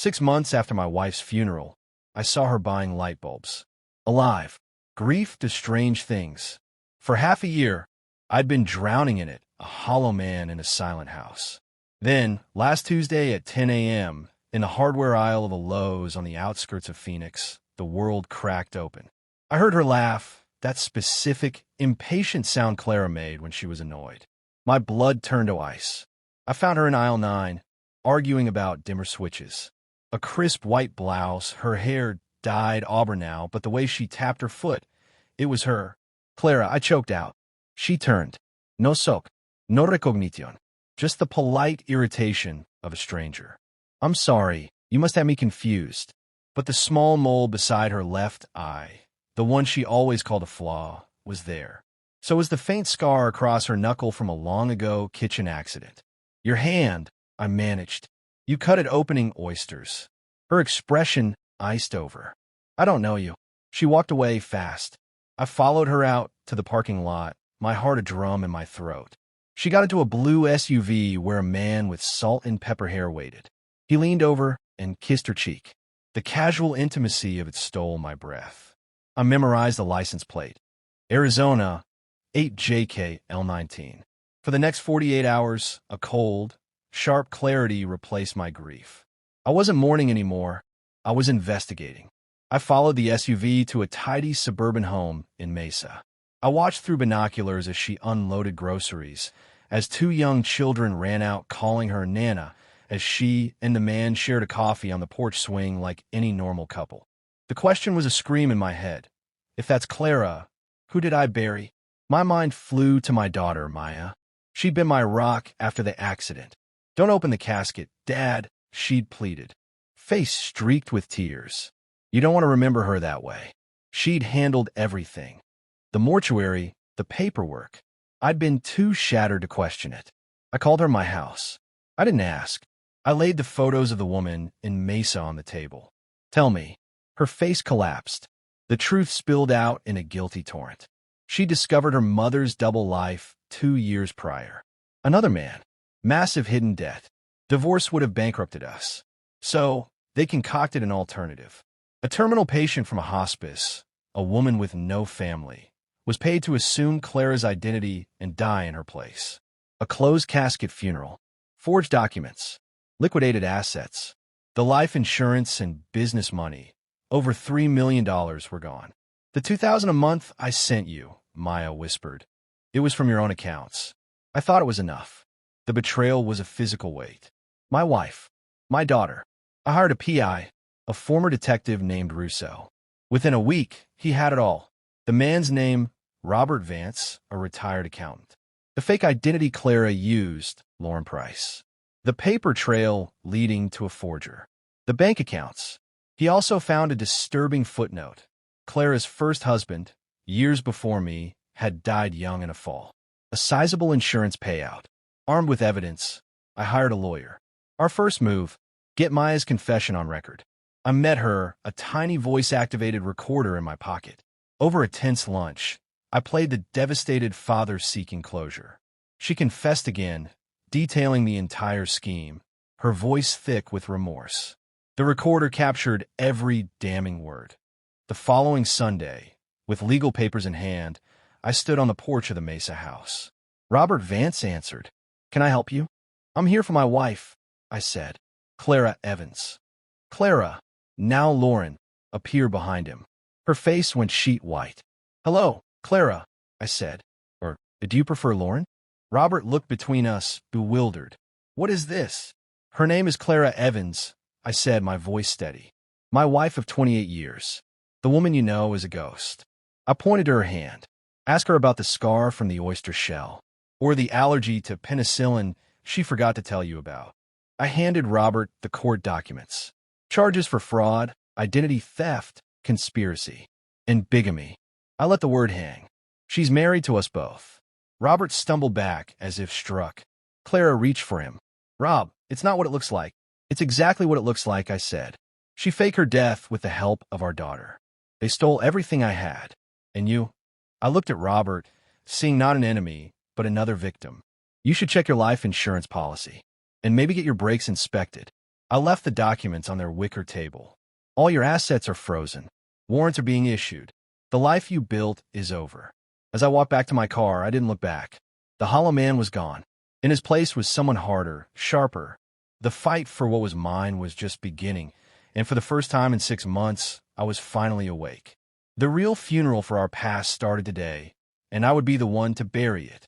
6 months after my wife's funeral, I saw her buying light bulbs. Alive. Grief does strange things. For half a year, I'd been drowning in it, a hollow man in a silent house. Then, last Tuesday at 10 a.m., in the hardware aisle of a Lowe's on the outskirts of Phoenix, the world cracked open. I heard her laugh, that specific, impatient sound Clara made when she was annoyed. My blood turned to ice. I found her in aisle 9, arguing about dimmer switches. A crisp white blouse, her hair dyed auburn now, but the way she tapped her foot, it was her. Clara, I choked out. She turned. No soc, no recognition. Just the polite irritation of a stranger. I'm sorry, you must have me confused. But the small mole beside her left eye, the one she always called a flaw, was there. So was the faint scar across her knuckle from a long-ago kitchen accident. Your hand, I managed. You cut it opening oysters. Her expression iced over. I don't know you. She walked away fast. I followed her out to the parking lot, my heart a drum in my throat. She got into a blue SUV where a man with salt and pepper hair waited. He leaned over and kissed her cheek. The casual intimacy of it stole my breath. I memorized the license plate. Arizona, 8JK-L19. For the next 48 hours, a cold, sharp clarity replaced my grief. I wasn't mourning anymore. I was investigating. I followed the SUV to a tidy suburban home in Mesa. I watched through binoculars as she unloaded groceries, as two young children ran out calling her Nana, as she and the man shared a coffee on the porch swing like any normal couple. The question was a scream in my head. If that's Clara, who did I bury? My mind flew to my daughter, Maya. She'd been my rock after the accident. Don't open the casket, Dad, she'd pleaded. Face streaked with tears. You don't want to remember her that way. She'd handled everything. The mortuary, the paperwork. I'd been too shattered to question it. I called her my house. I didn't ask. I laid the photos of the woman in Mesa on the table. Tell me. Her face collapsed. The truth spilled out in a guilty torrent. She discovered her mother's double life 2 years prior. Another man. Massive hidden debt. Divorce would have bankrupted us. So, they concocted an alternative. A terminal patient from a hospice, a woman with no family, was paid to assume Clara's identity and die in her place. A closed casket funeral. Forged documents. Liquidated assets. The life insurance and business money. Over $3 million were gone. The $2,000 a month I sent you, Maya whispered. It was from your own accounts. I thought it was enough. The betrayal was a physical weight. My wife. My daughter. I hired a PI, a former detective named Russo. Within a week, he had it all. The man's name, Robert Vance, a retired accountant. The fake identity Clara used, Lauren Price. The paper trail leading to a forger. The bank accounts. He also found a disturbing footnote. Clara's first husband, years before me, had died young in a fall. A sizable insurance payout. Armed with evidence, I hired a lawyer. Our first move, get Maya's confession on record. I met her, a tiny voice-activated recorder in my pocket. Over a tense lunch, I played the devastated father seeking closure. She confessed again, detailing the entire scheme, her voice thick with remorse. The recorder captured every damning word. The following Sunday, with legal papers in hand, I stood on the porch of the Mesa house. Robert Vance answered. Can I help you? I'm here for my wife, I said. Clara Evans. Clara, now Lauren, appeared behind him. Her face went sheet white. Hello, Clara, I said. Or, do you prefer Lauren? Robert looked between us, bewildered. What is this? Her name is Clara Evans, I said, my voice steady. My wife of 28 years. The woman you know is a ghost. I pointed to her hand. Ask her about the scar from the oyster shell, or the allergy to penicillin she forgot to tell you about. I handed Robert the court documents. Charges for fraud, identity theft, conspiracy, and bigamy. I let the word hang. She's married to us both. Robert stumbled back as if struck. Clara reached for him. Rob, it's not what it looks like. It's exactly what it looks like, I said. She faked her death with the help of our daughter. They stole everything I had. And you? I looked at Robert, seeing not an enemy, but another victim. You should check your life insurance policy. And maybe get your brakes inspected. I left the documents on their wicker table. All your assets are frozen. Warrants are being issued. The life you built is over. As I walked back to my car, I didn't look back. The hollow man was gone. In his place was someone harder, sharper. The fight for what was mine was just beginning, and for the first time in 6 months, I was finally awake. The real funeral for our past started today, and I would be the one to bury it.